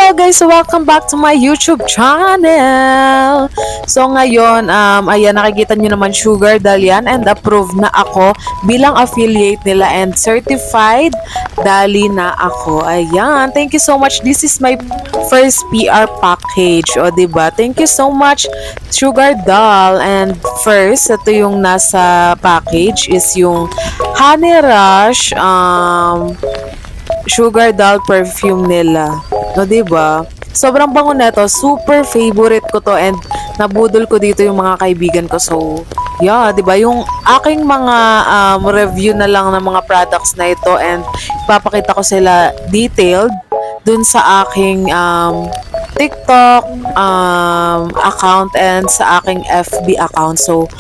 Hello guys! Welcome back to my YouTube channel! So ngayon, ayan, nakikita nyo naman Sugar Doll yan and approved na ako bilang affiliate nila and certified Dali na ako. Ayan, thank you so much. This is my first PR package. O diba? Thank you so much Sugar Doll. And first, ito yung nasa package is yung Honey Rush Sugar Doll perfume nila. No, diba? Sobrang bango nito. Super favorite ko to and nabudol ko dito yung mga kaibigan ko. So, yeah, diba? Yung aking mga review na lang ng mga products na ito and ipapakita ko sila detailed dun sa aking TikTok account and sa aking FB account. So,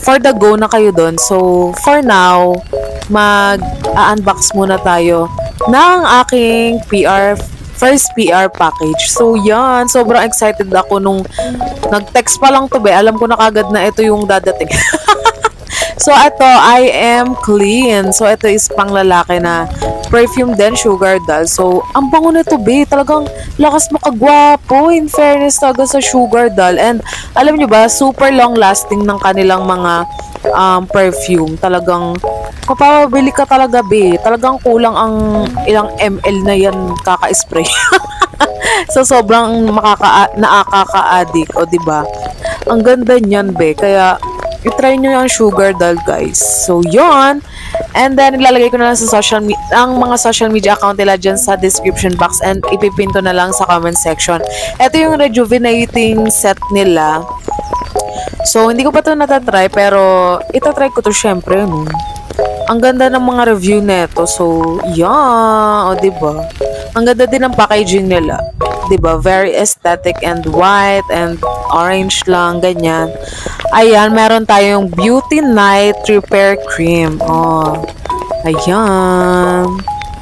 for the go na kayo dun. So, for now, mag-unbox muna tayo ng aking first PR package. So, yan. Sobrang excited ako nung nag-text pa lang to be. Alam ko na kagad na ito yung dadating. So, ito, I am clean. So, ito is pang lalaki na perfume din, Sugar Doll. So, ang bango nito, be. Talagang lakas makagwapo. In fairness talaga sa Sugar Doll. And, alam nyo ba, super long lasting ng kanilang mga perfume. Talagang mapapabili ka talaga, be. Talagang kulang ang ilang ml na yan kaka-spray. So, sobrang nakaka-addict. O, diba? Ang ganda niyan, be. Kaya, i-try nyo yung Sugar Doll, guys. So, yon. And then, ilalagay ko na lang sa ang mga social media account nila dyan sa description box and ipipin ko na lang sa comment section. Ito yung rejuvenating set nila. So, hindi ko pa ito natatry, pero itatry ko to syempre, no? Ang ganda ng mga review neto. So, yeah. O, diba? Ang ganda din ng packaging nila. Diba? Very aesthetic and white and orange lang. Ganyan. Ayan, meron tayong Beauty Night Repair Cream. Oh. Ayan.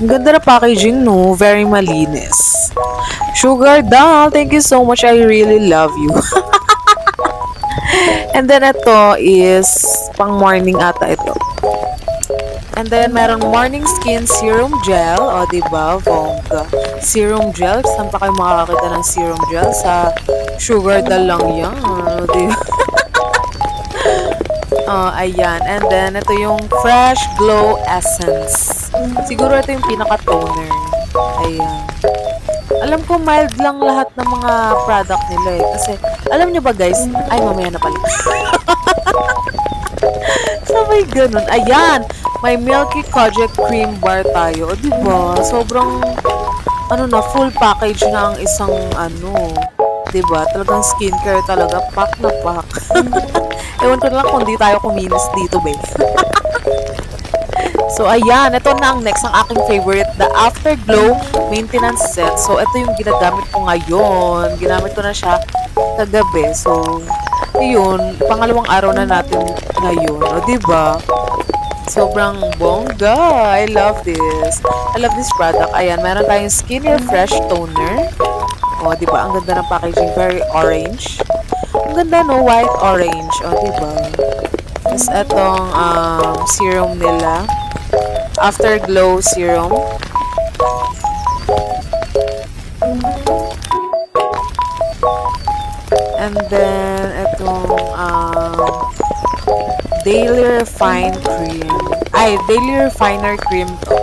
Ang ganda na packaging, no? Very malinis. Sugar Doll, thank you so much. I really love you. And then, ito is pang morning ata ito. And then, meron morning skin serum gel. O, diba? Bongga. Serum gel. Saan pa kayo makakakita ng serum gel? Sa Sugar Doll lang yan. O, diba? Ayan. And then, ito yung Fresh Glow Essence. Siguro ito yung pinaka-toner. Ayan. Alam ko mild lang lahat ng mga product nila eh. Kasi, alam nyo ba guys? Ay, mamaya na pala. So, may ganun. Ayan. May Milky Kojic Cream Bar tayo. O, diba? Sobrang, full package na ang isang, diba? Talagang skincare talaga. Pack na pack. Ewan ko na lang kung di tayo kuminis dito, babe. So, ayan. Ito na ang next. Ang aking favorite. The Afterglow Maintenance Set. So, ito yung ginagamit ko ngayon. Ginamit ko na siya kagabi. So, yun. Pangalawang araw na natin ngayon. O, diba? Sobrang bongga. I love this. I love this product. Ayan, meron tayong Skin Refresh Toner. O, diba? Ang ganda ng packaging. Very orange. Ang ganda, no? White orange. O, diba? Tapos, etong serum nila. Afterglow serum. And then, etong Daily Refine Cream. Ay, Daily Refiner Cream to.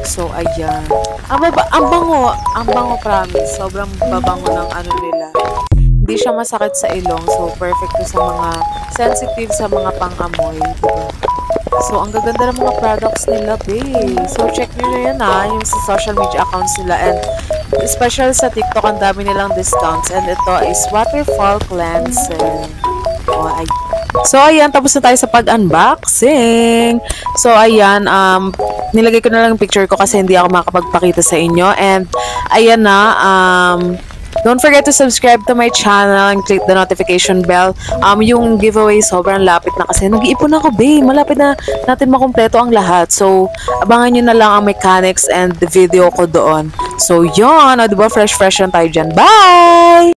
So, ayan. Ang bango. Ang bango, promise. Sobrang babango ng nila. Hindi siya masakit sa ilong. So, perfect to sa mga sensitive sa mga pang-amoy. Diba? So, ang gaganda ng mga products nila, babe. So, check nyo na yan, yung sa social media accounts nila. And, special sa TikTok, ang dami nilang discounts. And ito is Waterfall Cleanser. Oh, so, ayan, tapos na tayo sa pag-unboxing. So, ayan, nilagay ko na lang yung picture ko kasi hindi ako makapagpakita sa inyo. And, ayan na, don't forget to subscribe to my channel and click the notification bell. Yung giveaway sobrang lapit na kasi nag-iipon ako, babe. Malapit na natin makumpleto ang lahat. So, abangan nyo na lang ang mechanics and the video ko doon. So, yun. O, diba? Fresh lang tayo dyan. Bye!